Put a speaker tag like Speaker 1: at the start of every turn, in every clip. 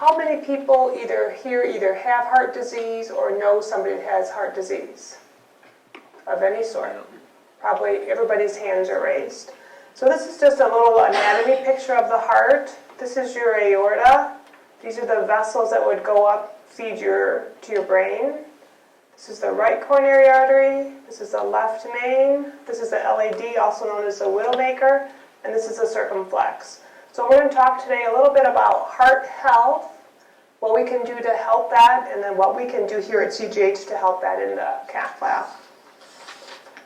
Speaker 1: how many people either have heart disease or know somebody that has heart disease of any sort? Probably everybody's hands are raised. So this is just a little anatomy picture of the heart. This is your aorta. These are the vessels that would go up, feed to your brain. This is the right coronary artery. This is the left main. This is the LAD, also known as the widowmaker. And this is the circumflex. So we're going to talk today a little bit about heart health, what we can do to help that, and then what we can do here at CGH to help that in the Cath Lab.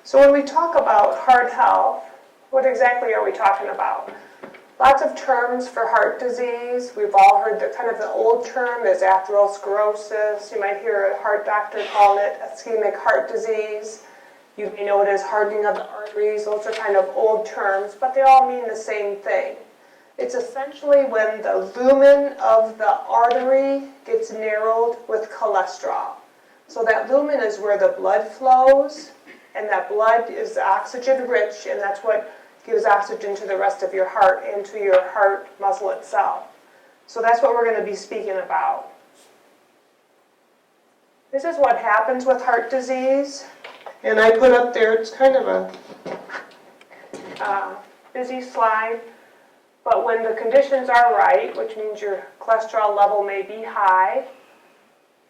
Speaker 1: So when we talk about heart health, what exactly are we talking about? Lots of terms for heart disease. We've all heard the old term is atherosclerosis. You might hear a heart doctor calling it ischemic heart disease. You may know it as hardening of the arteries. Those are kind of old terms, but they all mean the same thing. It's essentially when the lumen of the artery gets narrowed with cholesterol. So that lumen is where the blood flows, and that blood is oxygen rich, and that's what gives oxygen to the rest of your heart and to your heart muscle itself. So that's what we're going to be speaking about. This is what happens with heart disease. And I put up there, it's kind of a busy slide. But when the conditions are right, which means your cholesterol level may be high,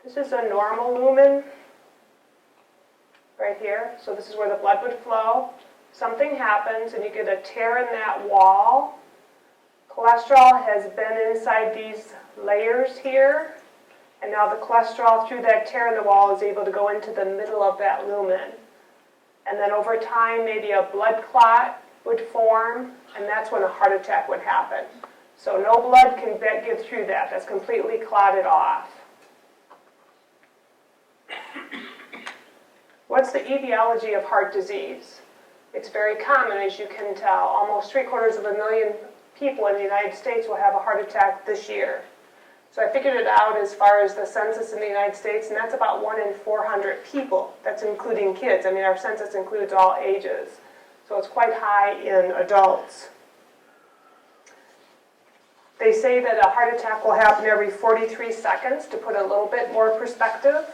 Speaker 1: this is a normal lumen right here. So this is where the blood would flow. Something happens and you get a tear in that wall. Cholesterol has been inside these layers here, and now the cholesterol through that tear in the wall is able to go into the middle of that lumen. And then over time, maybe a blood clot would form, and that's when a heart attack would happen. So no blood can get through that. That's completely clotted off. What's the etiology of heart disease? It's very common, as you can tell. Almost 750,000 people in the United States will have a heart attack this year. So I figured it out as far as the census in the United States, and that's about 1 in 400 people. That's including kids. I mean, our census includes all ages. So it's quite high in adults. They say that a heart attack will happen every 43 seconds, to put a little bit more perspective.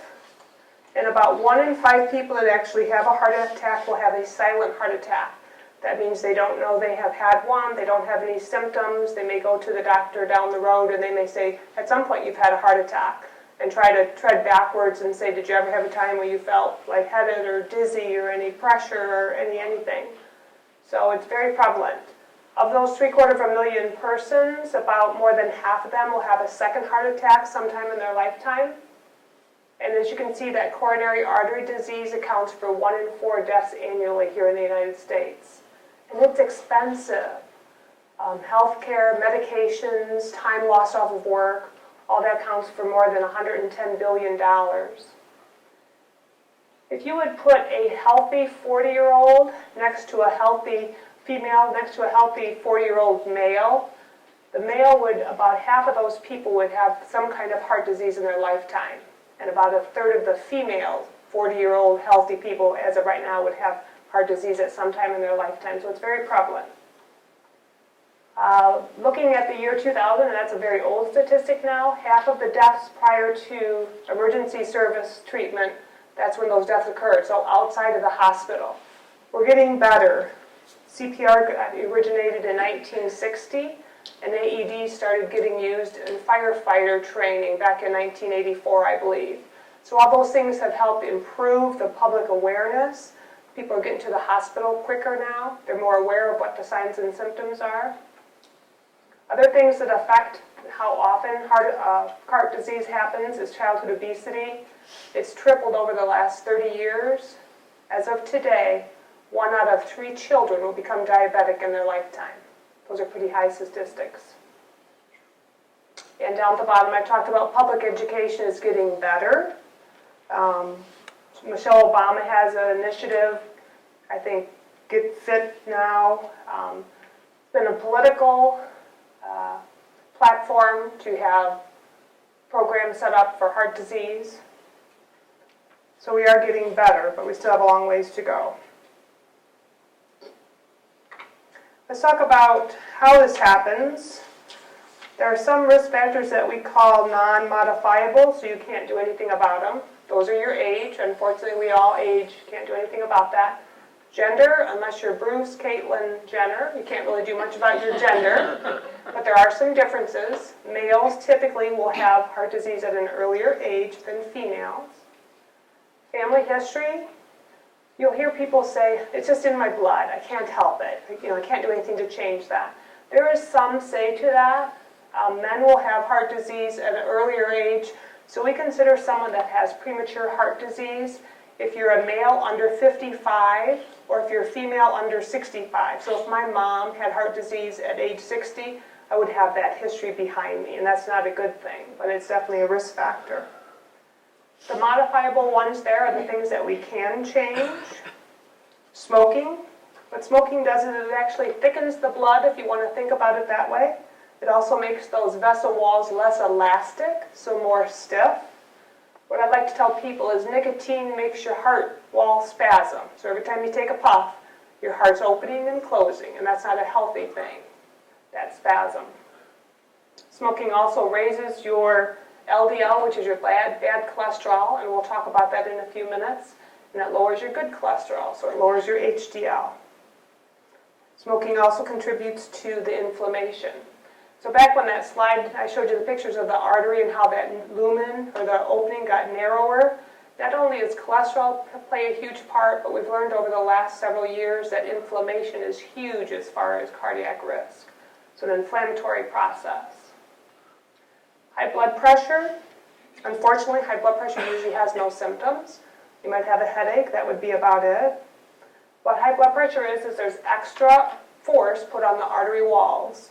Speaker 1: And about 1 in 5 people that actually have a heart attack will have a silent heart attack. That means they don't know they have had one, they don't have any symptoms, they may go to the doctor down the road and they may say, at some point you've had a heart attack, and try to tread backwards and say, did you ever have a time where you felt lightheaded or dizzy or any pressure or anything? So it's very prevalent. Of those 750,000 persons, about more than half of them will have a second heart attack sometime in their lifetime. And as you can see, that coronary artery disease accounts for 1 in 4 deaths annually here in the United States. And it's expensive. Healthcare, medications, time lost off of work, all that counts for more than $110 billion. If you would put a healthy 40-year-old next to a healthy female, next to a healthy 40-year-old male, the male would, about half of those people would have some kind of heart disease in their lifetime. And about a third of the female 40-year-old healthy people, as of right now, would have heart disease at some time in their lifetime. So it's very prevalent. Looking at the year 2000, and that's a very old statistic now, half of the deaths prior to emergency service treatment, that's when those deaths occurred, so outside of the hospital. We're getting better. CPR originated in 1960, and AED started getting used in firefighter training back in 1984, I believe. So all those things have helped improve the public awareness. People are getting to the hospital quicker now. They're more aware of what the signs and symptoms are. Other things that affect how often heart disease happens is childhood obesity. It's tripled over the last 30 years. As of today, 1 out of 3 children will become diabetic in their lifetime. Those are pretty high statistics. And down at the bottom, I talked about public education is getting better. Michelle Obama has an initiative, I think, Get Fit Now. It's been a political platform to have programs set up for heart disease. So we are getting better, but we still have a long ways to go. Let's talk about how this happens. There are some risk factors that we call non-modifiable, so you can't do anything about them. Those are your age. Unfortunately, we all age. Can't do anything about that. Gender, unless you're Bruce, Caitlyn, Jenner, you can't really do much about your gender. But there are some differences. Males typically will have heart disease at an earlier age than females. Family history, you'll hear people say, it's just in my blood. I can't help it. I can't do anything to change that. There is some say to that. Men will have heart disease at an earlier age, so we consider someone that has premature heart disease if you're a male under 55 or if you're a female under 65. So if my mom had heart disease at age 60, I would have that history behind me, and that's not a good thing, but it's definitely a risk factor. The modifiable ones there are the things that we can change. Smoking. What smoking does is it actually thickens the blood, if you want to think about it that way. It also makes those vessel walls less elastic, so more stiff. What I'd like to tell people is nicotine makes your heart wall spasm. So every time you take a puff, your heart's opening and closing, and that's not a healthy thing, that spasm. Smoking also raises your LDL, which is your bad cholesterol, and we'll talk about that in a few minutes. And it lowers your good cholesterol, so it lowers your HDL. Smoking also contributes to the inflammation. So back when that slide, I showed you the pictures of the artery and how that lumen, or the opening, got narrower. Not only does cholesterol play a huge part, but we've learned over the last several years that inflammation is huge as far as cardiac risk. So an inflammatory process. High blood pressure. Unfortunately, high blood pressure usually has no symptoms. You might have a headache, that would be about it. What high blood pressure is there's extra force put on the artery walls.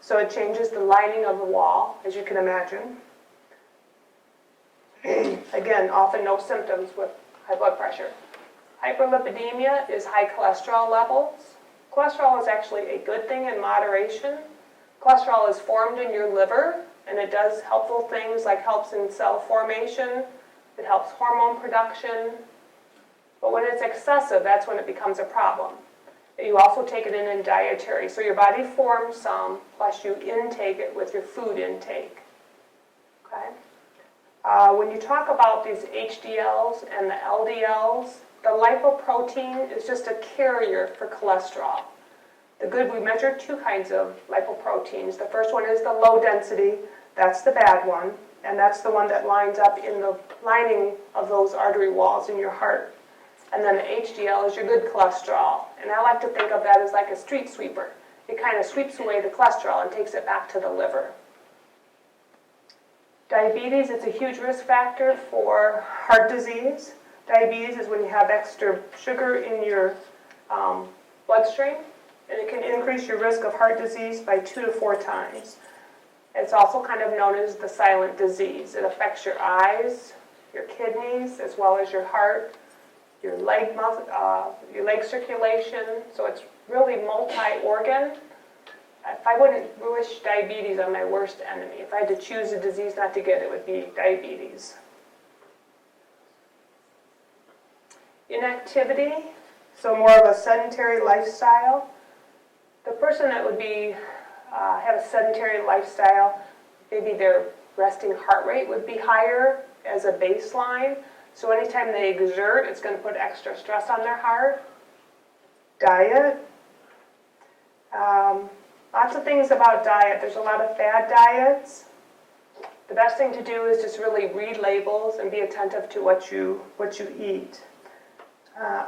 Speaker 1: So it changes the lining of the wall, as you can imagine. Again, often no symptoms with high blood pressure. Hyperlipidemia is high cholesterol levels. Cholesterol is actually a good thing in moderation. Cholesterol is formed in your liver, and it does helpful things like helps in cell formation. It helps hormone production. But when it's excessive, that's when it becomes a problem. You also take it in dietary. So your body forms some, plus you intake it with your food intake. Okay? When you talk about these HDLs and the LDLs, the lipoprotein is just a carrier for cholesterol. We measure two kinds of lipoproteins. The first one is the low density. That's the bad one. And that's the one that lines up in the lining of those artery walls in your heart. And then the HDL is your good cholesterol. And I like to think of that as like a street sweeper. It kind of sweeps away the cholesterol and takes it back to the liver. Diabetes is a huge risk factor for heart disease. Diabetes is when you have extra sugar in your bloodstream, and it can increase your risk of heart disease by 2 to 4 times. It's also kind of known as the silent disease. It affects your eyes, your kidneys, as well as your heart, your leg circulation, so it's really multi-organ. I wouldn't wish diabetes on my worst enemy. If I had to choose a disease not to get, it would be diabetes. Inactivity, so more of a sedentary lifestyle. The person that would be have a sedentary lifestyle, maybe their resting heart rate would be higher as a baseline. So anytime they exert, it's going to put extra stress on their heart. Diet. Lots of things about diet. There's a lot of fad diets. The best thing to do is just really read labels and be attentive to what you eat.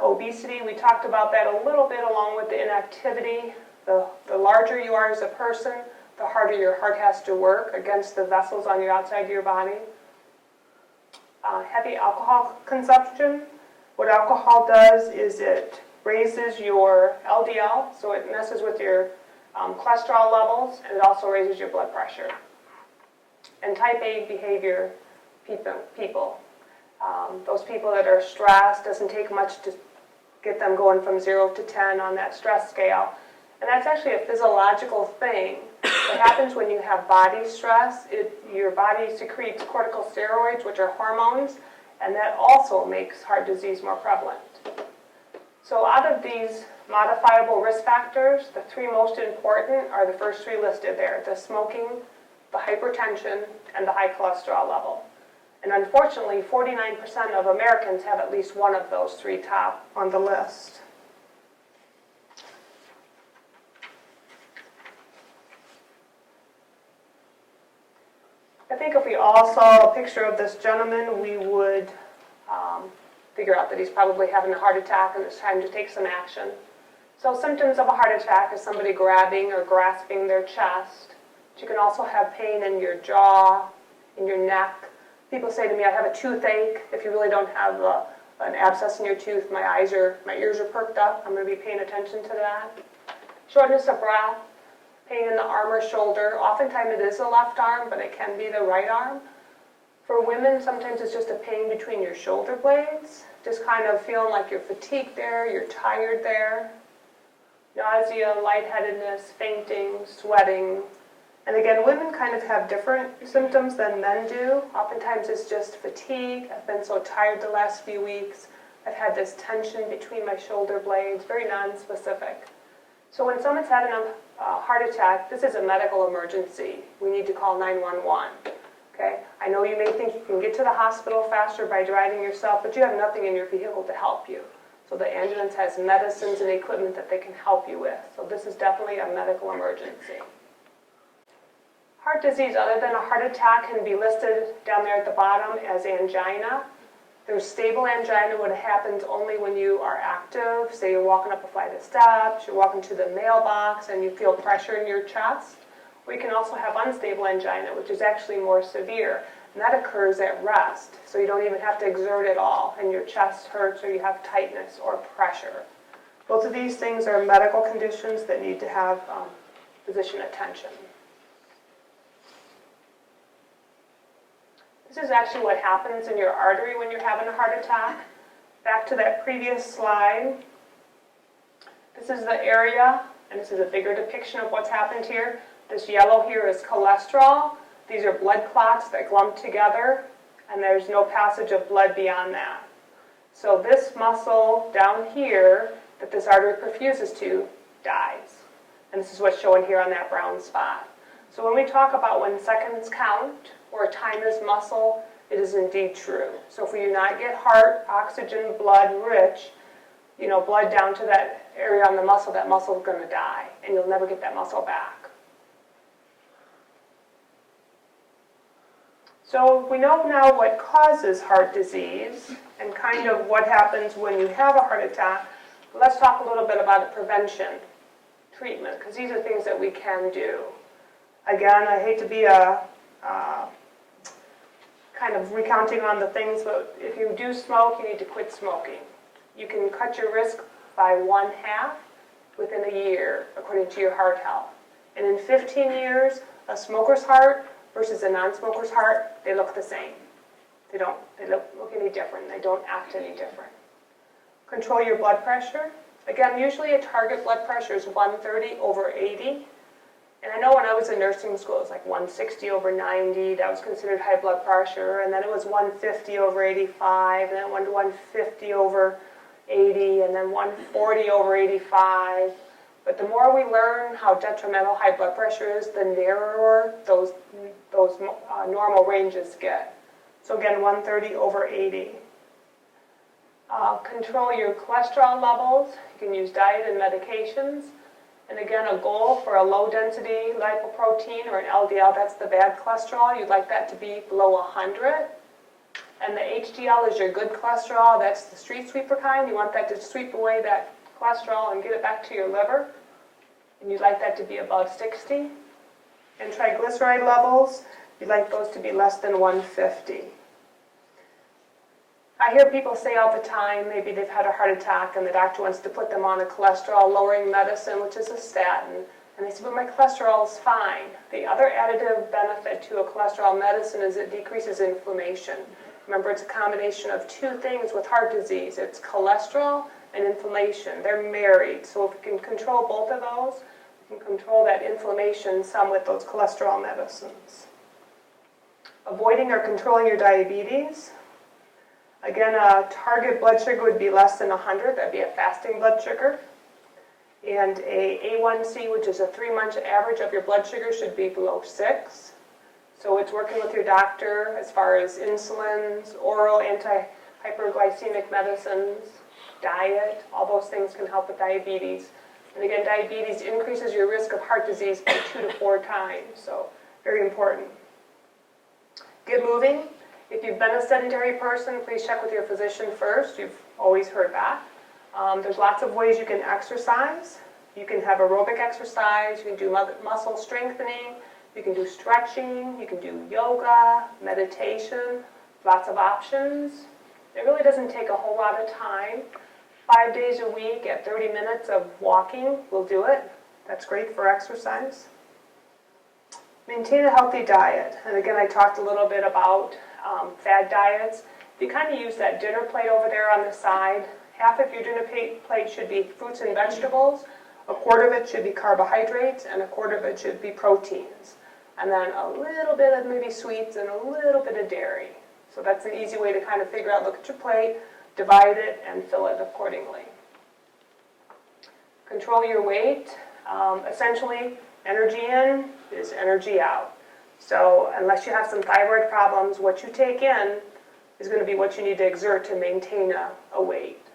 Speaker 1: Obesity, we talked about that a little bit along with the inactivity. The larger you are as a person, the harder your heart has to work against the vessels on your outside of your body. Heavy alcohol consumption. What alcohol does is it raises your LDL, so it messes with your cholesterol levels, and it also raises your blood pressure. And type A behavior people. Those people that are stressed, doesn't take much to get them going from 0 to 10 on that stress scale. And that's actually a physiological thing. What happens when you have body stress, your body secretes corticosteroids, which are hormones, and that also makes heart disease more prevalent. So out of these modifiable risk factors, the 3 most important are the first 3 listed there: the smoking, the hypertension, and the high cholesterol level. And unfortunately, 49% of Americans have at least one of those three top on the list. I think if we all saw a picture of this gentleman, we would figure out that he's probably having a heart attack and it's time to take some action. So symptoms of a heart attack is somebody grabbing or grasping their chest. But you can also have pain in your jaw, in your neck. People say to me, I have a toothache. If you really don't have an abscess in your tooth, my ears are perked up. I'm going to be paying attention to that. Shortness of breath, pain in the arm or shoulder. Oftentimes it is the left arm, but it can be the right arm. For women, sometimes it's just a pain between your shoulder blades, just kind of feeling like you're fatigued there, you're tired there. Nausea, lightheadedness, fainting, sweating. And again, women kind of have different symptoms than men do. Oftentimes it's just fatigue. I've been so tired the last few weeks. I've had this tension between my shoulder blades, very non-specific. So when someone's having a heart attack, this is a medical emergency. We need to call 911. Okay? I know you may think you can get to the hospital faster by driving yourself, but you have nothing in your vehicle to help you. So the ambulance has medicines and equipment that they can help you with. So this is definitely a medical emergency. Heart disease other than a heart attack can be listed down there at the bottom as angina. There's stable angina, what happens only when you are active. Say you're walking up a flight of steps, you're walking to the mailbox, and you feel pressure in your chest. We can also have unstable angina, which is actually more severe, and that occurs at rest. So you don't even have to exert at all, and your chest hurts or you have tightness or pressure. Both of these things are medical conditions that need to have physician attention. This is actually what happens in your artery when you're having a heart attack. Back to that previous slide. This is the area, and this is a bigger depiction of what's happened here. This yellow here is cholesterol. These are blood clots that clump together, and there's no passage of blood beyond that. So this muscle down here that this artery perfuses to dies. And this is what's shown here on that brown spot. So when we talk about when seconds count, or time is muscle, it is indeed true. So if we do not get heart, oxygen, blood rich, blood down to that area on the muscle, that muscle is going to die, and you'll never get that muscle back. So we know now what causes heart disease and kind of what happens when you have a heart attack. Let's talk a little bit about prevention, treatment, because these are things that we can do. Again, I hate to be kind of recounting on the things, but if you do smoke, you need to quit smoking. You can cut your risk by 1/2 within a year, according to your heart health. And in 15 years, a smoker's heart versus a non-smoker's heart, they look the same. They don't look any different. They don't act any different. Control your blood pressure. Again, usually a target blood pressure is 130/80. And I know when I was in nursing school, it was like 160/90. That was considered high blood pressure. And then it was 150/85. And then it went to 150/80. And then 140/85. But the more we learn how detrimental high blood pressure is, the narrower those normal ranges get. So again, 130/80. Control your cholesterol levels. You can use diet and medications. And again, a goal for a low-density lipoprotein or an LDL, that's the bad cholesterol. You'd like that to be below 100. And the HDL is your good cholesterol. That's the street sweeper kind. You want that to sweep away that cholesterol and get it back to your liver. And you'd like that to be above 60. And triglyceride levels, you'd like those to be less than 150. I hear people say all the time, maybe they've had a heart attack and the doctor wants to put them on a cholesterol-lowering medicine, which is a statin. And they say, but my cholesterol is fine. The other additive benefit to a cholesterol medicine is it decreases inflammation. Remember, it's a combination of two things with heart disease. It's cholesterol and inflammation. They're married. So if we can control both of those, we can control that inflammation some with those cholesterol medicines. Avoiding or controlling your diabetes. Again, a target blood sugar would be less than 100. That'd be a fasting blood sugar. And a A1C, which is a 3-month average of your blood sugar, should be below 6. So it's working with your doctor as far as insulins, oral anti-hyperglycemic medicines, diet, all those things can help with diabetes. And again, diabetes increases your risk of heart disease by 2 to 4 times, so very important. Get moving. If you've been a sedentary person, please check with your physician first. You've always heard that. There's lots of ways you can exercise. You can have aerobic exercise, you can do muscle strengthening, you can do stretching, you can do yoga, meditation, lots of options. It really doesn't take a whole lot of time. 5 days a week at 30 minutes of walking will do it. That's great for exercise. Maintain a healthy diet. And again, I talked a little bit about fad diets. You kind of use that dinner plate over there on the side. Half of your dinner plate should be fruits and vegetables. A quarter of it should be carbohydrates, and a quarter of it should be proteins. And then a little bit of maybe sweets and a little bit of dairy. So that's an easy way to kind of figure out, look at your plate, divide it, and fill it accordingly. Control your weight. Essentially, energy in is energy out. So unless you have some thyroid problems, what you take in is going to be what you need to exert to maintain a weight.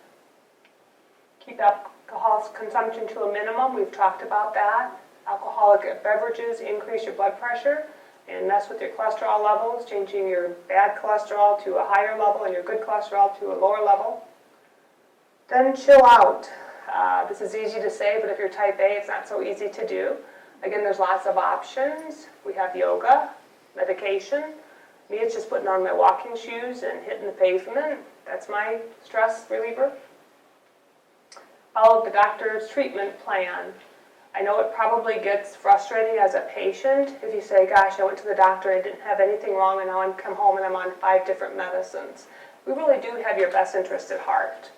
Speaker 1: Keep alcohol consumption to a minimum. We've talked about that. Alcoholic beverages increase your blood pressure and mess with your cholesterol levels, changing your bad cholesterol to a higher level and your good cholesterol to a lower level. Then chill out. This is easy to say, but if you're type A, it's not so easy to do. Again, there's lots of options. We have yoga, medication. Me, it's just putting on my walking shoes and hitting the pavement. That's my stress reliever. Follow the doctor's treatment plan. I know it probably gets frustrating as a patient if you say, gosh, I went to the doctor, I didn't have anything wrong, and now I'm come home and I'm on 5 different medicines. We really do have your best interest at heart.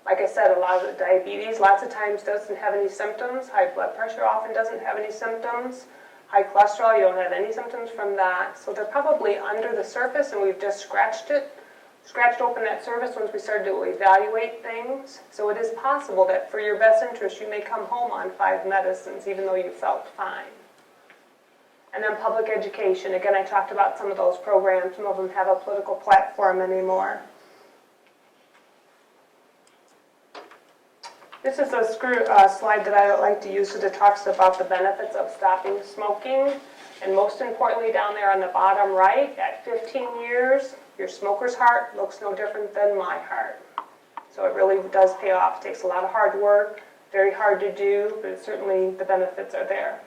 Speaker 1: Like I said, a lot of the diabetes lots of times doesn't have any symptoms. High blood pressure often doesn't have any symptoms. High cholesterol, you don't have any symptoms from that. So they're probably under the surface and we've just scratched open that surface once we started to evaluate things. So it is possible that for your best interest, you may come home on 5 medicines even though you felt fine. And then public education. Again, I talked about some of those programs. Some of them have a political platform anymore. This is a slide that I like to use because it talks about the benefits of stopping smoking. And most importantly, down there on the bottom right, at 15 years, your smoker's heart looks no different than my heart. So it really does pay off. It takes a lot of hard work, very hard to do, but certainly the benefits are there.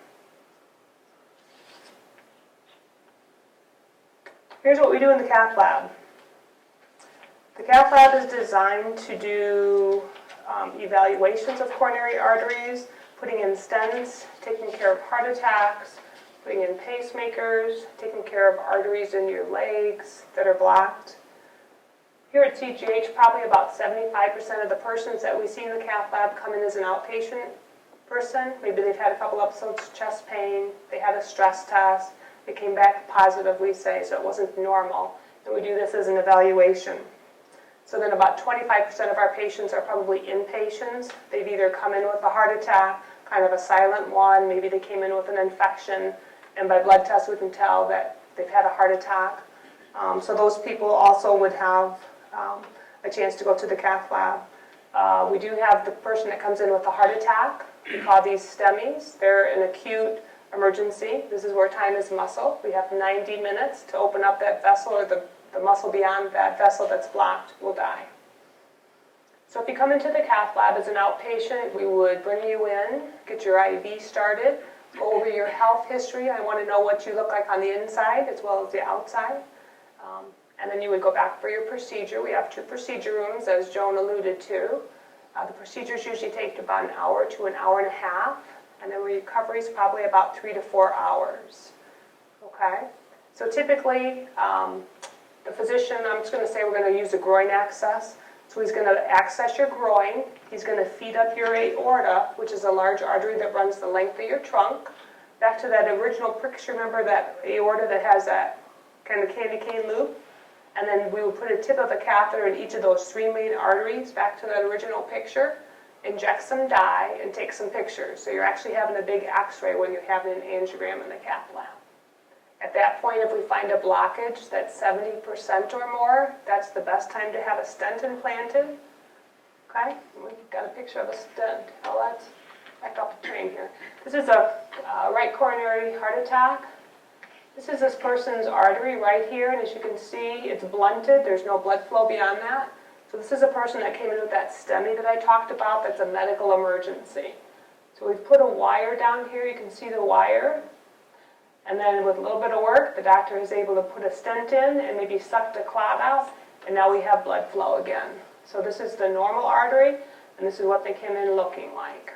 Speaker 1: Here's what we do in the Cath Lab. The Cath Lab is designed to do evaluations of coronary arteries, putting in stents, taking care of heart attacks, putting in pacemakers, taking care of arteries in your legs that are blocked. Here at CGH, probably about 75% of the persons that we see in the Cath Lab come in as an outpatient person. Maybe they've had a couple episodes of chest pain, they had a stress test, they came back positive, we say, so it wasn't normal. And we do this as an evaluation. So then about 25% of our patients are probably inpatients. They've either come in with a heart attack, kind of a silent one, maybe they came in with an infection, and by blood test we can tell that they've had a heart attack. So those people also would have a chance to go to the Cath Lab. We do have the person that comes in with a heart attack. We call these STEMIs. They're an acute emergency. This is where time is muscle. We have 90 minutes to open up that vessel, or the muscle beyond that vessel that's blocked will die. So if you come into the Cath Lab as an outpatient, we would bring you in, get your IV started, go over your health history. I want to know what you look like on the inside as well as the outside. And then you would go back for your procedure. We have 2 procedure rooms, as Joan alluded to. The procedures usually take about an hour to an hour and a half, and then recovery is probably about 3 to 4 hours. Okay? So typically, the physician, I'm just going to say we're going to use a groin access. So he's going to access your groin. He's going to feed up your aorta, which is a large artery that runs the length of your trunk. Back to that original picture, remember that aorta that has that kind of candy cane loop? And then we would put a tip of a catheter in each of those 3 main arteries, back to that original picture, inject some dye, and take some pictures. So you're actually having a big x-ray when you're having an angiogram in the Cath Lab. At that point, if we find a blockage that's 70% or more, that's the best time to have a stent implanted. Okay, we've got a picture of a stent. Now let's back up the train here. This is a right coronary heart attack. This is this person's artery right here, and as you can see, it's blunted. There's no blood flow beyond that. So this is a person that came in with that STEMI that I talked about. That's a medical emergency. So we've put a wire down here. You can see the wire. And then with a little bit of work, the doctor is able to put a stent in and maybe suck the clot out, and now we have blood flow again. So this is the normal artery, and this is what they came in looking like.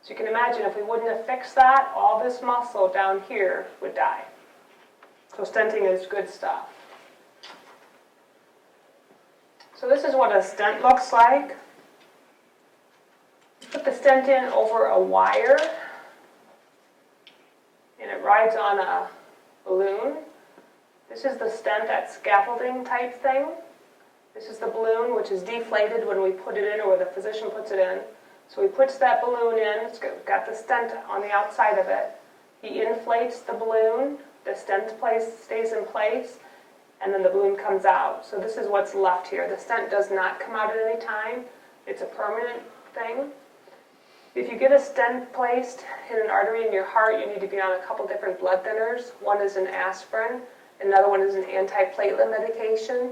Speaker 1: So you can imagine if we wouldn't have fixed that, all this muscle down here would die. So stenting is good stuff. So this is what a stent looks like. Put the stent in over a wire, and it rides on a balloon. This is the stent, that scaffolding type thing. This is the balloon, which is deflated when we put it in, or where the physician puts it in. So he puts that balloon in, it's got the stent on the outside of it. He inflates the balloon, the stent stays in place, and then the balloon comes out. So this is what's left here. The stent does not come out at any time. It's a permanent thing. If you get a stent placed in an artery in your heart, you need to be on a couple different blood thinners. One is an aspirin, another one is an antiplatelet medication.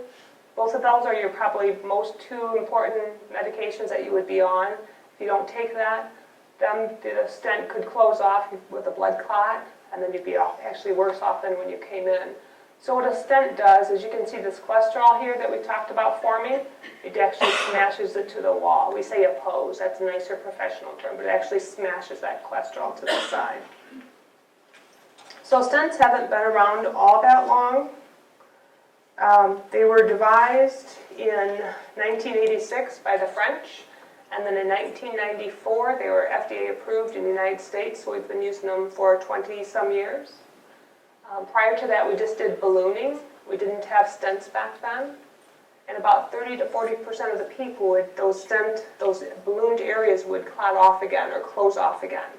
Speaker 1: Both of those are your probably most two important medications that you would be on. If you don't take that, then the stent could close off with a blood clot, and then you'd be actually worse off than when you came in. So what a stent does is, you can see this cholesterol here that we talked about forming, it actually smashes it to the wall. We say oppose, that's a nicer professional term, but it actually smashes that cholesterol to the side. So stents haven't been around all that long. They were devised in 1986 by the French, and then in 1994 they were FDA approved in the United States, so we've been using them for 20-some years. Prior to that, we just did ballooning. We didn't have stents back then. And about 30 to 40% of the people, those ballooned areas would clot off again or close off again.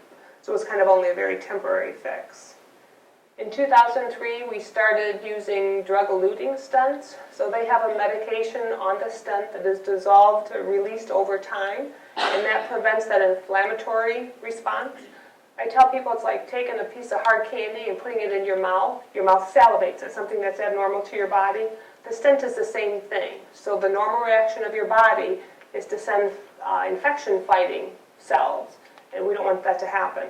Speaker 1: So it was kind of only a very temporary fix. In 2003, we started using drug-eluting stents. So they have a medication on the stent that is dissolved or released over time, and that prevents that inflammatory response. I tell people it's like taking a piece of hard candy and putting it in your mouth. Your mouth salivates. It's something that's abnormal to your body. The stent is the same thing. So the normal reaction of your body is to send infection-fighting cells, and we don't want that to happen.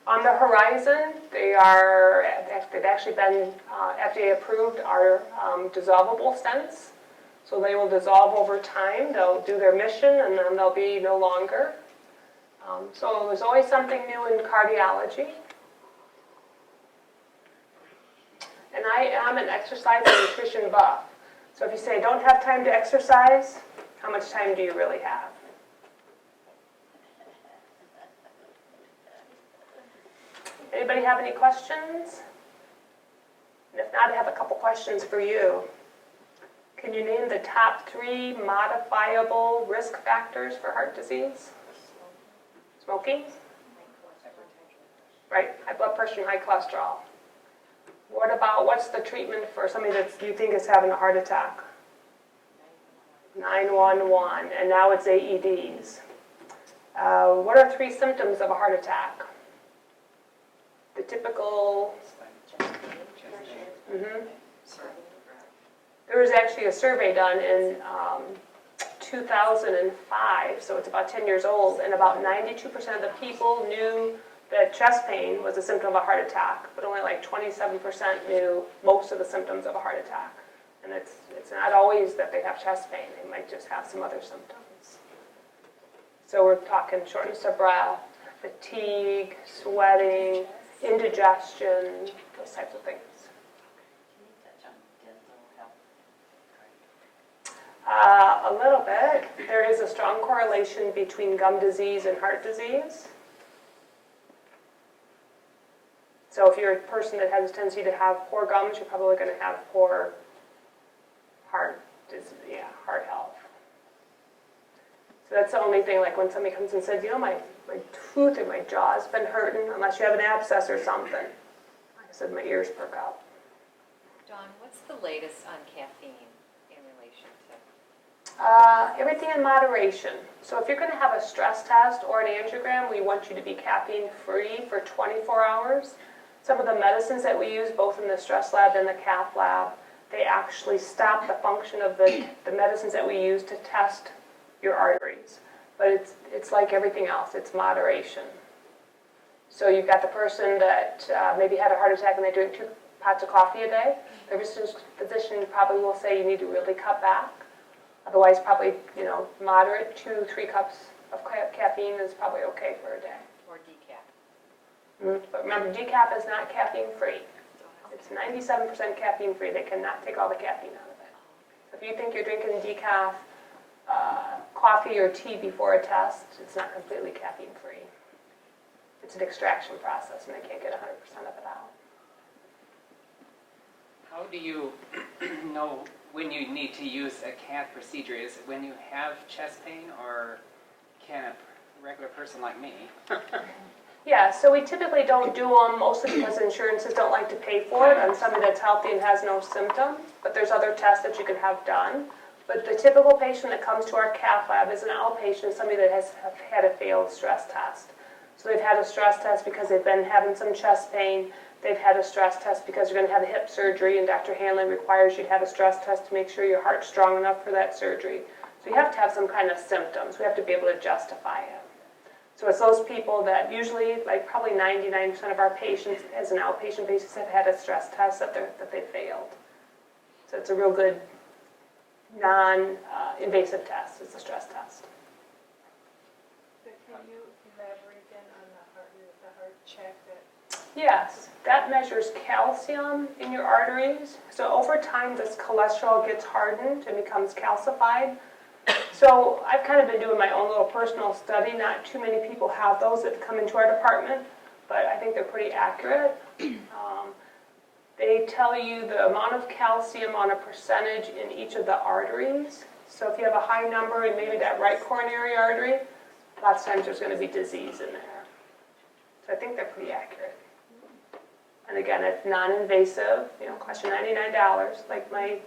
Speaker 1: On the horizon, they've actually been FDA approved, are dissolvable stents. So they will dissolve over time. They'll do their mission, and then they'll be no longer. So there's always something new in cardiology. And I am an exercise and nutrition buff. So if you say, don't have time to exercise, how much time do you really have? Anybody have any questions? And if not, I have a couple questions for you. Can you name the top 3 modifiable risk factors for heart disease? Smoking? Right, high blood pressure and high cholesterol. What's the treatment for somebody that you think is having a heart attack? 911, and now it's AEDs. What are 3 symptoms of a heart attack? The typical... There was actually a survey done in 2005, so it's about 10 years old, and about 92% of the people knew that chest pain was a symptom of a heart attack, but only like 27% knew most of the symptoms of a heart attack. And it's not always that they have chest pain, they might just have some other symptoms. So we're talking shortness of breath, fatigue, sweating, indigestion, those types of things. A little bit. There is a strong correlation between gum disease and heart disease. So if you're a person that has a tendency to have poor gums, you're probably going to have poor heart health. So that's the only thing, like when somebody comes and says, my tooth or my jaw's been hurting, unless you have an abscess or something. said my ears perk up.
Speaker 2: Dawn, what's the latest on caffeine in relation to?
Speaker 1: Everything in moderation. So if you're going to have a stress test or an angiogram, we want you to be caffeine-free for 24 hours. Some of the medicines that we use, both in the stress lab and the Cath Lab, they actually stop the function of the medicines that we use to test your arteries. But it's like everything else, it's moderation. So you've got the person that maybe had a heart attack and they drink 2 pots of coffee a day. The physician probably will say you need to really cut back. Otherwise, probably, moderate 2-3 cups of caffeine is probably okay for a day.
Speaker 2: Or decaf.
Speaker 1: But remember, decaf is not caffeine-free. It's 97% caffeine-free. They cannot take all the caffeine out of it. So if you think you're drinking decaf coffee or tea before a test, it's not completely caffeine-free. It's an extraction process, and they can't get 100% of it out.
Speaker 3: How do you know when you need to use a cath procedure? Is it when you have chest pain, or can a regular person like me?
Speaker 1: Yeah, so we typically don't do them mostly because insurances don't like to pay for it on somebody that's healthy and has no symptoms, but there's other tests that you can have done. But the typical patient that comes to our Cath Lab is an outpatient, somebody that has had a failed stress test. So they've had a stress test because they've been having some chest pain. They've had a stress test because they're going to have a hip surgery, and Dr. Hanlon requires you to have a stress test to make sure your heart's strong enough for that surgery. So you have to have some kind of symptoms. We have to be able to justify it. So it's those people that usually, like probably 99% of our patients as an outpatient basis have had a stress test that they failed. So it's a real good non-invasive test. It's a stress test.
Speaker 4: But can you elaborate then on the heart check that?
Speaker 1: Yes, that measures calcium in your arteries. So over time, this cholesterol gets hardened and becomes calcified. So I've kind of been doing my own little personal study. Not too many people have those that come into our department, but I think they're pretty accurate. They tell you the amount of calcium on a percentage in each of the arteries. So if you have a high number in maybe that right coronary artery, lots of times there's going to be disease in there. So I think they're pretty accurate. And again, it's non-invasive, costs you $99. Like my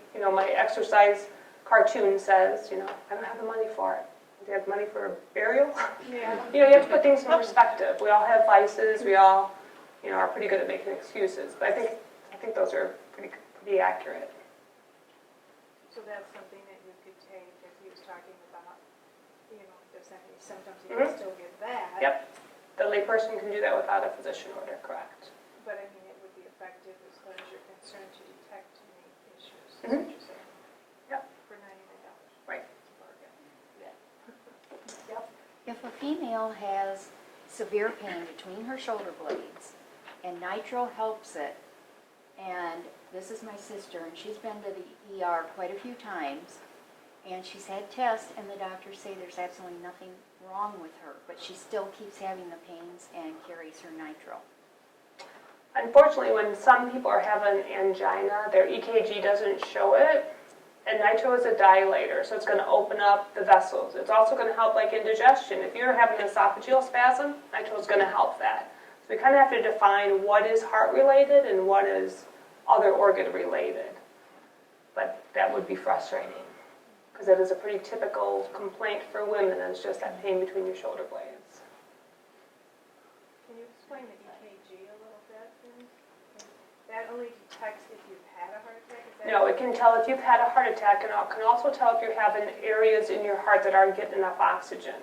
Speaker 1: exercise cartoon says, I don't have the money for it. Do you have money for a burial?
Speaker 4: Yeah.
Speaker 1: You have to put things in perspective. We all have vices. We all, are pretty good at making excuses. But I think those are pretty accurate.
Speaker 4: So that's something that you could take if he was talking about, if there's any symptoms, you
Speaker 1: Mhm.
Speaker 4: can still get that.
Speaker 1: Yep. The layperson can do that without a physician order, correct?
Speaker 4: But I mean, it would be effective as far as you're concerned to detect any issues, is
Speaker 1: Mhm.
Speaker 4: what you're saying.
Speaker 1: Yep.
Speaker 4: For $99.
Speaker 1: Right.
Speaker 4: Bargain.
Speaker 1: Yep.
Speaker 5: If a female has severe pain between her shoulder blades and nitro helps it, and this is my sister, and she's been to the ER quite a few times, and she's had tests, and the doctors say there's absolutely nothing wrong with her, but she still keeps having the pains and carries her nitro.
Speaker 1: Unfortunately, when some people are having angina, their EKG doesn't show it, and nitro is a dilator, so it's going to open up the vessels. It's also going to help like indigestion. If you're having an esophageal spasm, nitro is going to help that. So we kind of have to define what is heart-related and what is other organ-related. But that would be frustrating, because that is a pretty typical complaint for women, and it's just that pain between your shoulder blades.
Speaker 4: Can you explain the EKG a little bit? That only detects if you've had a heart attack? Is that
Speaker 1: No, it can tell if you've had a heart attack, and it can also tell if you're having areas in your heart that aren't getting enough oxygen.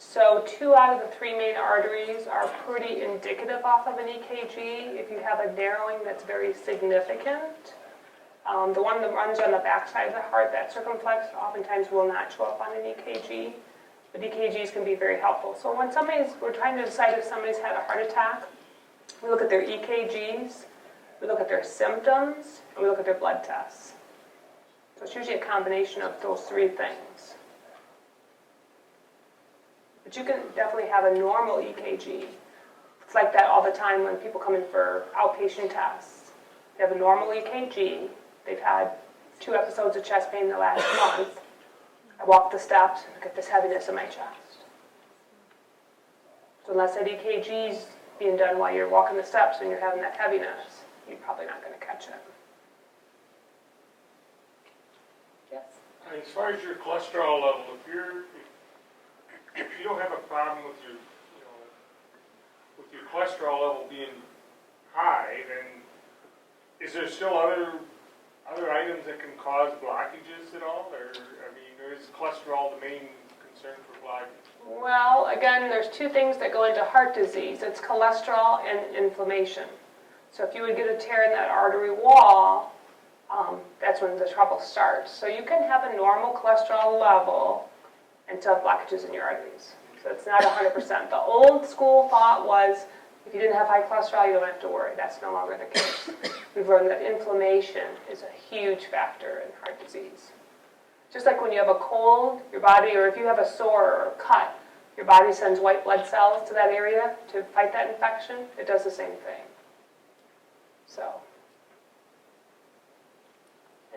Speaker 1: So 2 out of the 3 main arteries are pretty indicative off of an EKG. If you have a narrowing that's very significant, the one that runs on the backside of the heart, that circumflex, oftentimes will not show up on an EKG. But EKGs can be very helpful. So when we're trying to decide if somebody's had a heart attack, we look at their EKGs, we look at their symptoms, and we look at their blood tests. So it's usually a combination of those 3 things. But you can definitely have a normal EKG. It's like that all the time when people come in for outpatient tests. They have a normal EKG. They've had 2 episodes of chest pain in the last month. I walk the steps and I get this heaviness in my chest. So unless that EKG's being done while you're walking the steps and you're having that heaviness, you're probably not going to catch it. Yes?
Speaker 6: As far as your cholesterol level, if you don't have a problem with your, with your cholesterol level being high, then is there still other items that can cause blockages at all? Or is cholesterol the main concern for blockage?
Speaker 1: Well, again, there's two things that go into heart disease. It's cholesterol and inflammation. So if you would get a tear in that artery wall, that's when the trouble starts. So you can have a normal cholesterol level and still have blockages in your arteries. So it's not 100%. The old school thought was if you didn't have high cholesterol, you don't have to worry. That's no longer the case. We've learned that inflammation is a huge factor in heart disease. Just like when you have a cold, your body, or if you have a sore or a cut, your body sends white blood cells to that area to fight that infection. It does the same thing. So,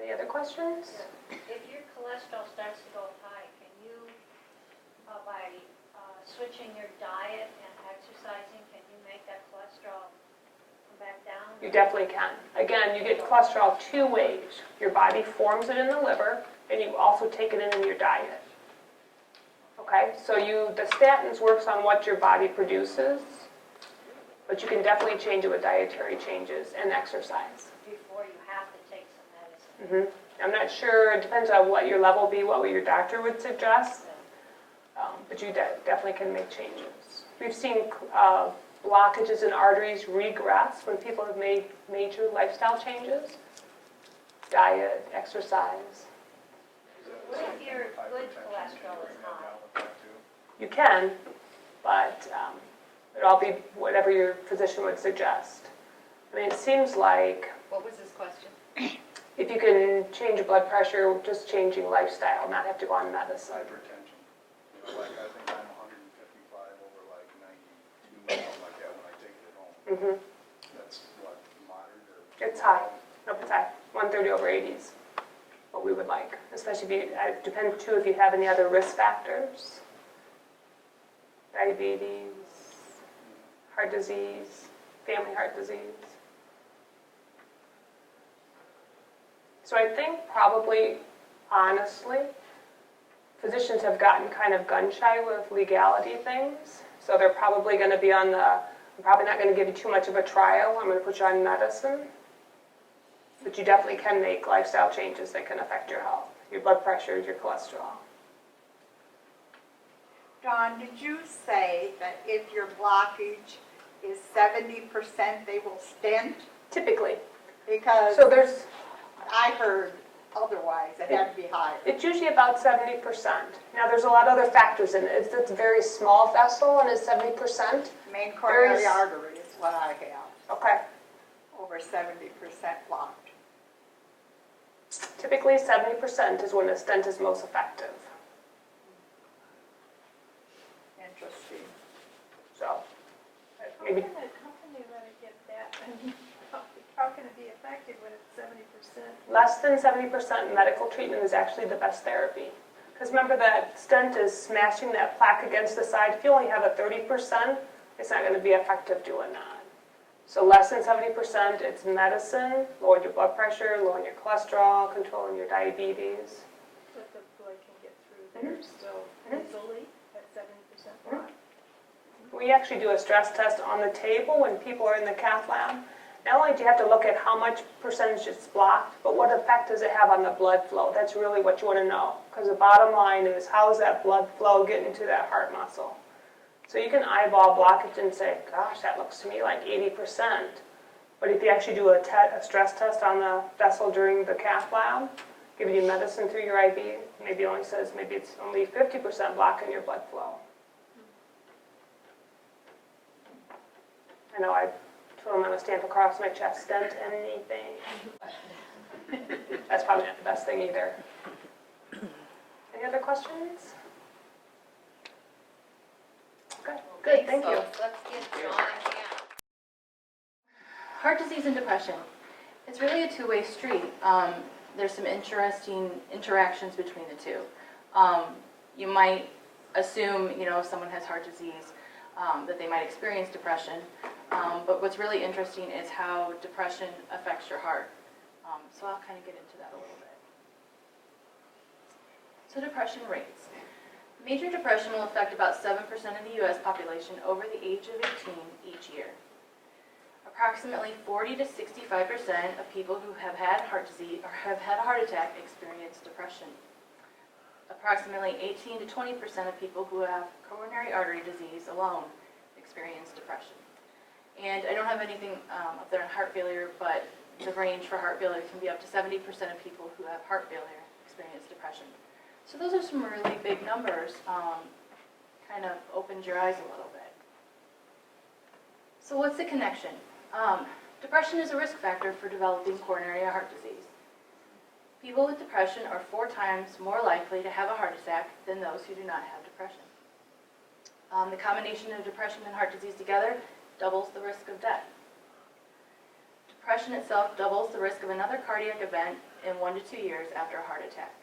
Speaker 1: any other questions?
Speaker 7: If your cholesterol starts to go high, can you, by switching your diet and exercising, can you make that cholesterol come back down?
Speaker 1: You definitely can. Again, you get cholesterol two ways. Your body forms it in the liver, and you also take it in your diet. Okay, so the statins works on what your body produces, but you can definitely change it with dietary changes and exercise.
Speaker 7: Before you have to take some medicine.
Speaker 1: I'm not sure, it depends on what your level be, what your doctor would suggest, but you definitely can make changes. We've seen blockages in arteries regress when people have made major lifestyle changes, diet, exercise.
Speaker 7: What if your good cholesterol is high?
Speaker 1: You can, but it'll all be whatever your physician would suggest. I mean, it seems like
Speaker 2: What was his question?
Speaker 1: if you can change your blood pressure, just changing lifestyle, not have to go on medicine.
Speaker 8: Hypertension. I think I'm 155 over 92, something like that when I take it at home. That's what, moderate or?
Speaker 1: It's high. Nope, it's high. 130 over 80 is what we would like. Especially if you, it depends too if you have any other risk factors. Diabetes, heart disease, family heart disease. So I think probably, honestly, physicians have gotten kind of gun shy with legality things. So they're probably going to be on I'm probably not going to give you too much of a trial. I'm going to put you on medicine. But you definitely can make lifestyle changes that can affect your health, your blood pressure, your cholesterol.
Speaker 9: Dawn, did you say that if your blockage is 70%, they will stent?
Speaker 1: Typically.
Speaker 9: Because
Speaker 1: So there's,
Speaker 9: I heard otherwise, it had to be higher.
Speaker 1: it's usually about 70%. Now there's a lot of other factors in it. It's a very small vessel and it's 70%.
Speaker 9: Main coronary
Speaker 1: Very
Speaker 9: artery is what I have,
Speaker 1: Okay.
Speaker 9: over 70% blocked.
Speaker 1: Typically 70% is when a stent is most effective.
Speaker 9: Interesting.
Speaker 1: So
Speaker 4: How
Speaker 1: maybe
Speaker 4: can you let it get that? How can it be effective when it's 70%?
Speaker 1: less than 70% medical treatment is actually the best therapy. Because remember that stent is smashing that plaque against the side. If you only have a 30%, it's not going to be effective doing that. So less than 70%, it's medicine, lowering your blood pressure, lowering your cholesterol, controlling your diabetes.
Speaker 4: But the blood can get through there still easily at 70% block.
Speaker 1: We actually do a stress test on the table when people are in the Cath Lab. Not only do you have to look at how much percentage it's blocked, but what effect does it have on the blood flow? That's really what you want to know. Because the bottom line is, how is that blood flow getting to that heart muscle? So you can eyeball blockage and say, gosh, that looks to me like 80%. But if you actually do a stress test on the vessel during the Cath Lab, giving you medicine through your IV, maybe it only says maybe it's only 50% blocking your blood flow. I know I told him I'm going to stamp across my chest, stent anything. That's probably not the best thing either. Any other questions? Okay, good, thank you.
Speaker 2: Folks, let's give Dawn a hand.
Speaker 10: Heart disease and depression. It's really a two-way street. There's some interesting interactions between the two. You might assume, if someone has heart disease, that they might experience depression. But what's really interesting is how depression affects your heart. So I'll kind of get into that a little bit. So depression rates. Major depression will affect about 7% of the U.S. population over the age of 18 each year. Approximately 40 to 65% of people who have had heart disease or have had a heart attack experience depression. Approximately 18 to 20% of people who have coronary artery disease alone experience depression. And I don't have anything up there on heart failure, but the range for heart failure can be up to 70% of people who have heart failure experience depression. So those are some really big numbers, kind of opened your eyes a little bit. So what's the connection? Depression is a risk factor for developing coronary heart disease. People with depression are 4 times more likely to have a heart attack than those who do not have depression. The combination of depression and heart disease together doubles the risk of death. Depression itself doubles the risk of another cardiac event in 1 to 2 years after a heart attack.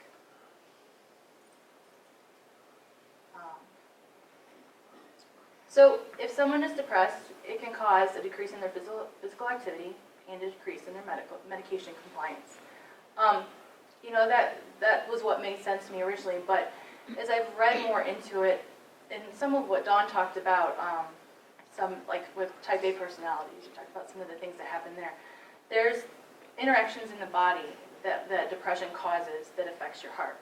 Speaker 10: So if someone is depressed, it can cause a decrease in their physical activity and a decrease in their medication compliance. You know, that was what made sense to me originally, but as I've read more into it, and some of what Dawn talked about, some like with type A personalities, you talked about some of the things that happen there. There's interactions in the body that depression causes that affects your heart.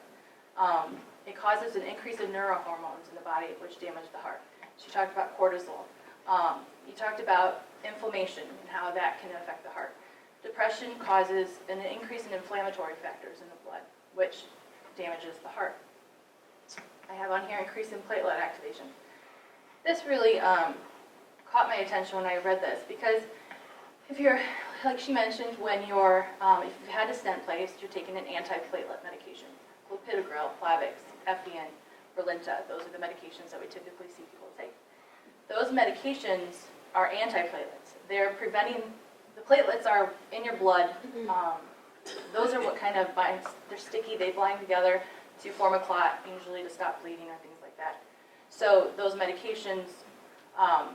Speaker 10: It causes an increase in neurohormones in the body, which damage the heart. She talked about cortisol. You talked about inflammation and how that can affect the heart. Depression causes an increase in inflammatory factors in the blood, which damages the heart. I have on here increase in platelet activation. This really caught my attention when I read this, because if you're, like she mentioned, when you're, if you've had a stent placed, you're taking an antiplatelet medication. Clopidogrel, Plavix, Effient, Brilinta, those are the medications that we typically see people take. Those medications are antiplatelets. They're preventing, the platelets are in your blood. Those are what kind of binds, they're sticky, they bind together to form a clot, usually to stop bleeding or things like that. So those medications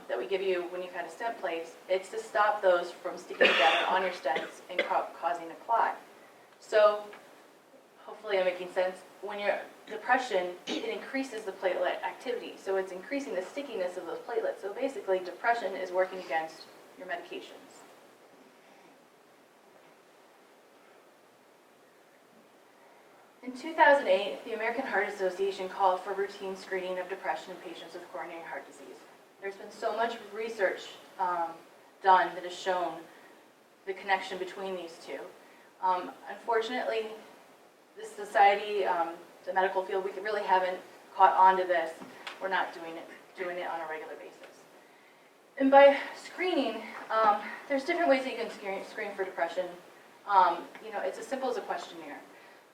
Speaker 10: that we give you when you've had a stent placed, it's to stop those from sticking together on your stents and causing a clot. So hopefully I'm making sense. When you're depression, it increases the platelet activity. So it's increasing the stickiness of those platelets. So basically, depression is working against your medications. In 2008, the American Heart Association called for routine screening of depression in patients with coronary heart disease. There's been so much research done that has shown the connection between these two. Unfortunately, this society, the medical field, we really haven't caught on to this. We're not doing it on a regular basis. And by screening, there's different ways that you can screen for depression. You know, it's as simple as a questionnaire.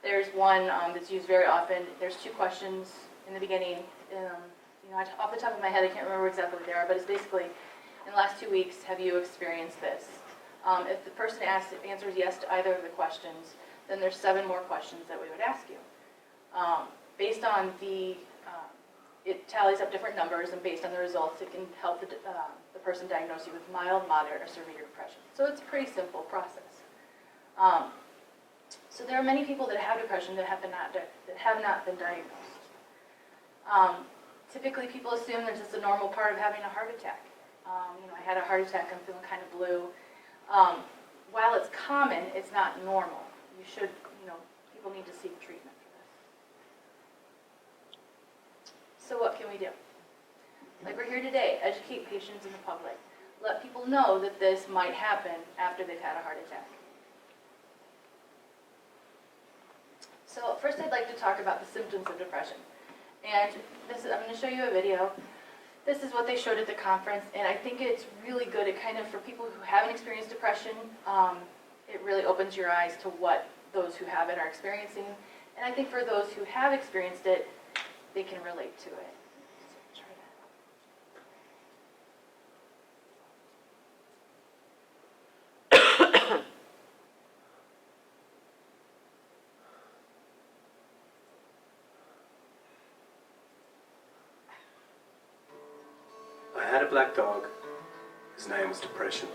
Speaker 10: There's one that's used very often. There's 2 questions in the beginning. You know, off the top of my head, I can't remember exactly what they are, but it's basically, in the last 2 weeks, have you experienced this? If the person answers yes to either of the questions, then there's 7 more questions that we would ask you. Based on it tallies up different numbers, and based on the results, it can help the person diagnose you with mild, moderate, or severe depression. So it's a pretty simple process. So there are many people that have depression that have not been diagnosed. Typically, people assume there's just a normal part of having a heart attack. You know, I had a heart attack, I'm feeling kind of blue. While it's common, it's not normal. You should, you know, people need to seek treatment for this. So what can we do? Like we're here today, educate patients and the public. Let people know that this might happen after they've had a heart attack. So first I'd like to talk about the symptoms of depression. And I'm going to show you a video. This is what they showed at the conference, and I think it's really good. It kind of, for people who haven't experienced depression, it really opens your eyes to what those who have it are experiencing. And I think for those who have experienced it, they can relate to it. So try
Speaker 11: I black dog. His name was Depression.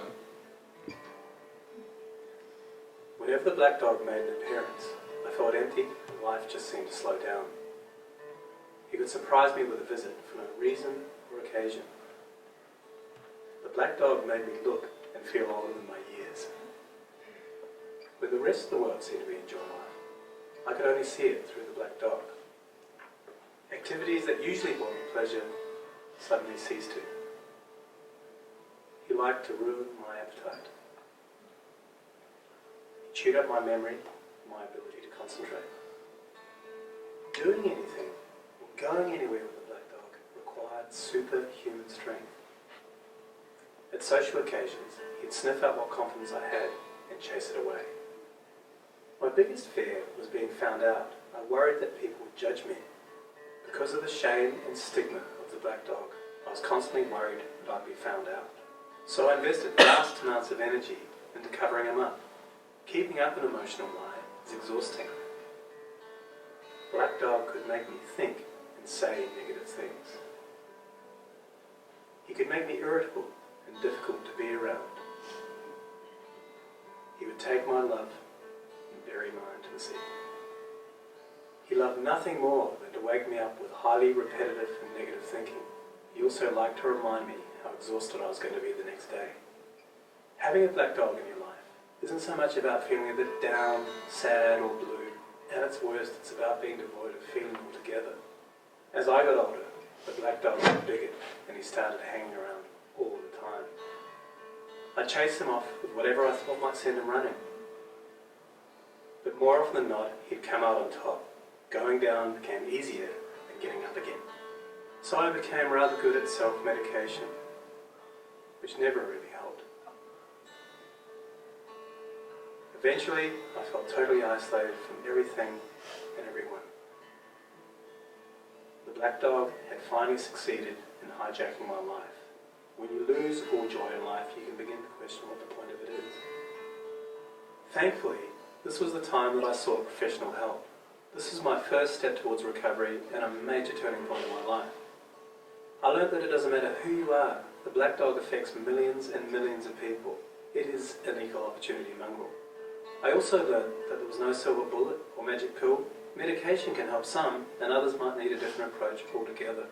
Speaker 11: Whenever the black dog made an appearance, I felt empty and life just seemed to slow down. He could surprise me with a visit for no reason or occasion. The black dog made me look and feel older than my years. When the rest of the world seemed to be enjoying life, I could only see it through the black dog. Activities that usually brought me pleasure suddenly ceased to. He liked to ruin my appetite. He chewed up my memory, my ability to concentrate. Doing anything or going anywhere with the black dog required superhuman strength. At social occasions, he'd sniff out what confidence I had and chase it away. My biggest fear was being found out. I worried that people would judge me. Because of the shame and stigma of the black dog, I was constantly worried that I'd be found out. So I invested vast amounts of energy into covering him up. Keeping up an emotional lie is exhausting. Black dog could make me think and say negative things. He could make me irritable and difficult to be around. He would take my love and bury mine to the sea. He loved nothing more than to wake me up with highly repetitive and negative thinking. He also liked to remind me how exhausted I was going to be the next day. Having a black dog in your life isn't so much about feeling a bit down, sad or blue. At its worst, it's about being devoid of feeling altogether. As I got older, the black dog got bigger and he started hanging around all the time. I'd chase him off with whatever I thought might send him running. But more often than not, he'd come out on top. Going down became easier than getting up again. So I became rather good at self-medication, which never really helped. Eventually, I felt totally isolated from everything and everyone. The black dog had finally succeeded in hijacking my life. When you lose all joy in life, you can begin to question what the point of it is. Thankfully, this was the time that I sought professional help. This was my first step towards recovery and a major turning point in my life. I learned that it doesn't matter who you are, the black dog affects millions and millions of people. It is an equal opportunity mongrel. I also learned that there was no silver bullet or magic pill. Medication can help some, and others might need a different approach altogether.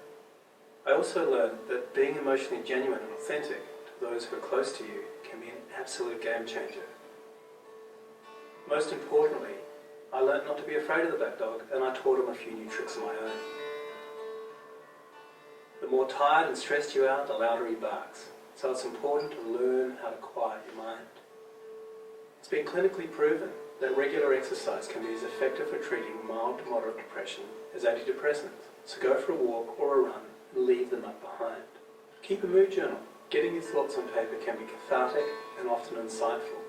Speaker 11: I also learned that being emotionally genuine and authentic to those who are close to you can be an absolute game changer. Most importantly, I learned not to be afraid of the black dog, and I taught him a few new tricks of my own. The more tired and stressed you are, the louder he barks. So it's important to learn how to quiet your mind. It's been clinically proven that regular exercise can be as effective for treating mild to moderate depression as antidepressants. So go for a walk or a run and leave them up behind. Keep a mood journal. Getting your thoughts on paper can be cathartic and often insightful.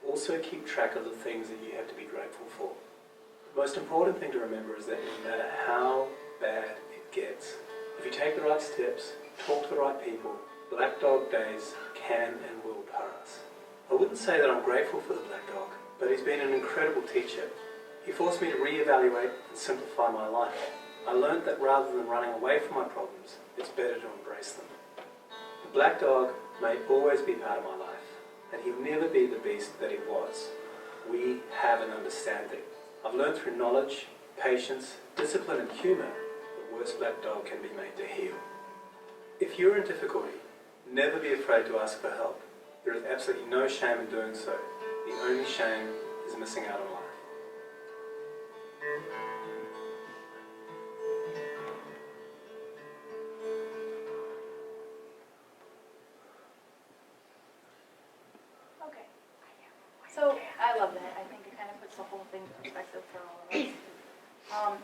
Speaker 11: Also keep track of the things that you have to be grateful for. The most important thing to remember is that no matter how bad it gets, if you take the right steps, talk to the right people, black dog days can and will pass. I wouldn't say that I'm grateful for the black dog, but he's been an incredible teacher. He forced me to reevaluate and simplify my life. I learned that rather than running away from my problems, it's better to embrace them. The black dog may always be part of my life, and he'll never be the beast that he was. We have an understanding. I've learned through knowledge, patience, discipline and humour, the worst black dog can be made to heal. If you're in difficulty, never be afraid to ask for help. There is absolutely no shame in doing so. The only shame is missing out on life.
Speaker 10: Okay. So I love that. I think it kind of puts the whole thing in perspective for all of us.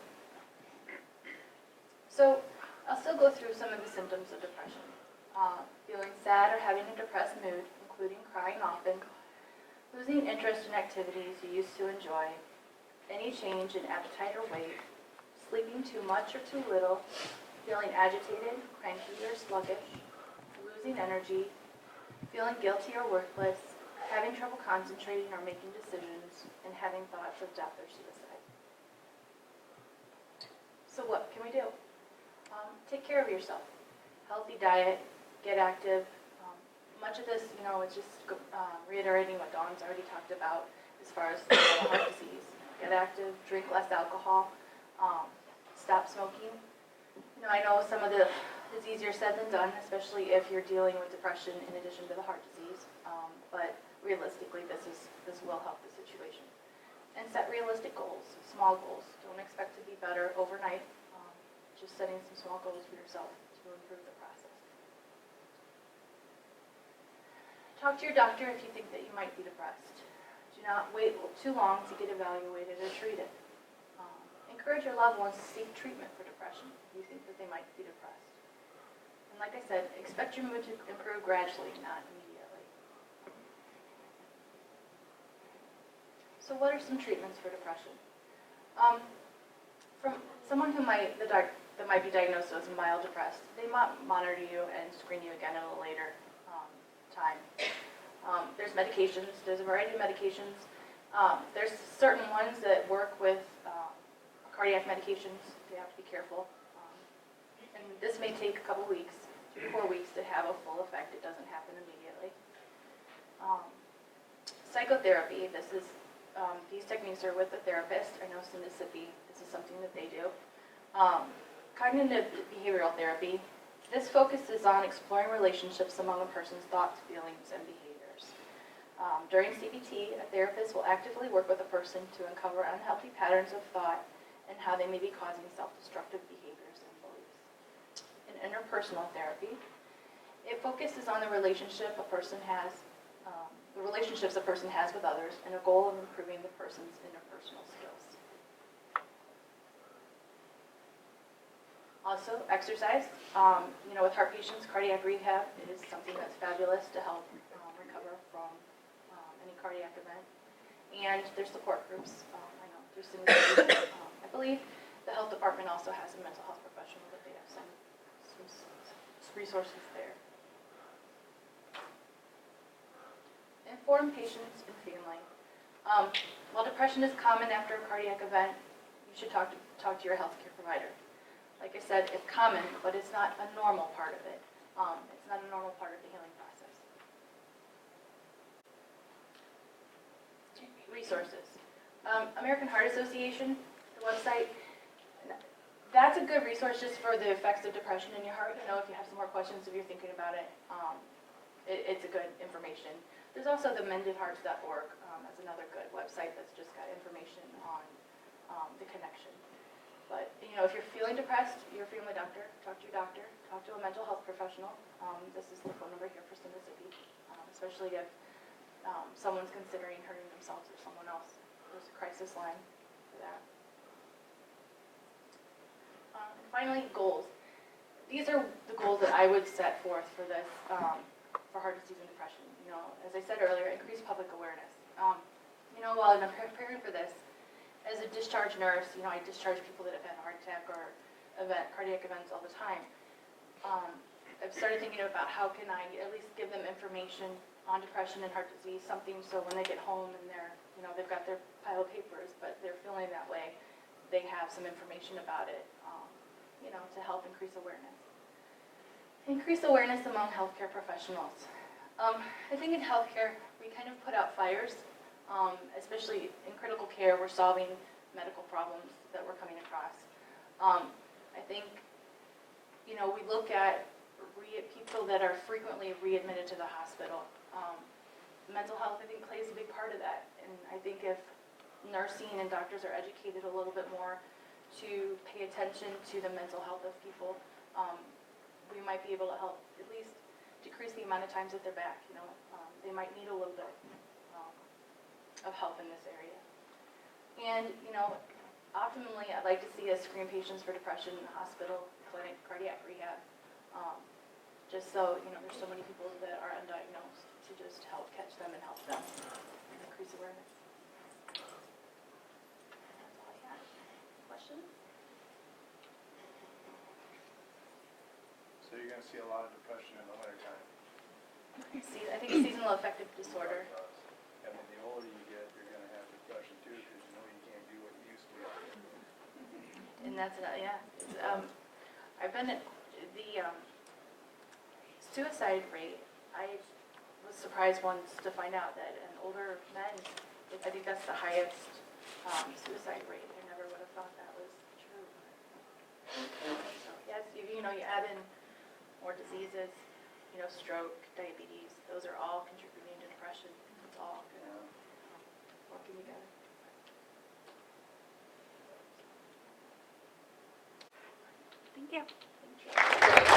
Speaker 10: So I'll still go through some of the symptoms of depression. Feeling sad or having a depressed mood, including crying often, losing interest in activities you used to enjoy, any change in appetite or weight, sleeping too much or too little, feeling agitated, cranky or sluggish, losing energy, feeling guilty or worthless, having trouble concentrating or making decisions, and having thoughts of death or suicide. So what can we do? Take care of yourself. Healthy diet, get active. Much of this, it's just reiterating what Dawn's already talked about as far as heart disease. Get active, drink less alcohol, stop smoking. I know some of the is easier said than done, especially if you're dealing with depression in addition to the heart disease. But realistically, this will help the situation. And set realistic goals, small goals. Don't expect to be better overnight. Just setting some small goals for yourself to improve the process. Talk to your doctor if you think that you might be depressed. Do not wait too long to get evaluated or treated. Encourage your loved ones to seek treatment for depression if you think that they might be depressed. And like I said, expect your mood to improve gradually, not immediately. So what are some treatments for depression? From someone that might be diagnosed as mild depressed, they might monitor you and screen you again at a later time. There's medications. There's a variety of medications. There's certain ones that work with cardiac medications. You have to be careful. And this may take a couple weeks, 2 to 4 weeks to have a full effect. It doesn't happen immediately. Psychotherapy. These techniques are with a therapist. I know in Mississippi, this is something that they do. Cognitive behavioral therapy. This focuses on exploring relationships among a person's thoughts, feelings, and behaviors. During CBT, a therapist will actively work with a person to uncover unhealthy patterns of thought and how they may be causing self-destructive behaviors and beliefs. In interpersonal therapy, it focuses on the relationships a person has with others and a goal of improving the person's interpersonal skills. Also, exercise. With heart patients, cardiac rehab is something that's fabulous to help recover from any cardiac event. And there's support groups. I know there's some. I believe the health department also has a mental health professional that they have some resources there. Inform patients and family. While depression is common after a cardiac event, you should talk to your healthcare provider. Like I said, it's common, but it's not a normal part of it. It's not a normal part of the healing process. Resources. American Heart Association, the website, that's a good resource just for the effects of depression in your heart. If you have some more questions, if you're thinking about it, it's a good information. There's also the mendedhearts.org. That's another good website that's just got information on the connection. But, if you're feeling depressed, your family doctor, talk to your doctor, talk to a mental health professional. This is the phone number here for Mississippi, especially if someone's considering hurting themselves or someone else. There's a crisis line for that. And finally, goals. These are the goals that I would set forth for this, for heart disease and depression. As I said earlier, increase public awareness. While I'm preparing for this, as a discharge nurse, I discharge people that have had a heart attack or cardiac events all the time. I've started thinking about how can I at least give them information on depression and heart disease, something so when they get home and they've got their pile of papers, but they're feeling that way, they have some information about it, to help increase awareness. Increase awareness among healthcare professionals. I think in healthcare, we kind of put out fires. Especially in critical care, we're solving medical problems that we're coming across. I think, we look at people that are frequently readmitted to the hospital. Mental health, I think, plays a big part of that. And I think if nursing and doctors are educated a little bit more to pay attention to the mental health of people, we might be able to help at least decrease the amount of times that they're back. They might need a little bit of help in this area. And, optimally, I'd like to see us screen patients for depression in the hospital, clinic, cardiac rehab, just so, there's so many people that are undiagnosed, to just help catch them and help them and increase awareness. That's all I have. Questions?
Speaker 8: So you're gonna see a lot of depression in the wintertime.
Speaker 10: I think it's seasonal affective disorder.
Speaker 8: And then the older you get, you're gonna have depression too, because you can't do what you used to.
Speaker 10: And that's, yeah. I've been at the suicide rate, I was surprised once to find out that in older men, I think that's the highest suicide rate. I never would have thought that was true. So, yes, you know, you add in more diseases, you know, stroke, diabetes, those are all contributing to depression. It's all kind of working together. Thank you. Thank you.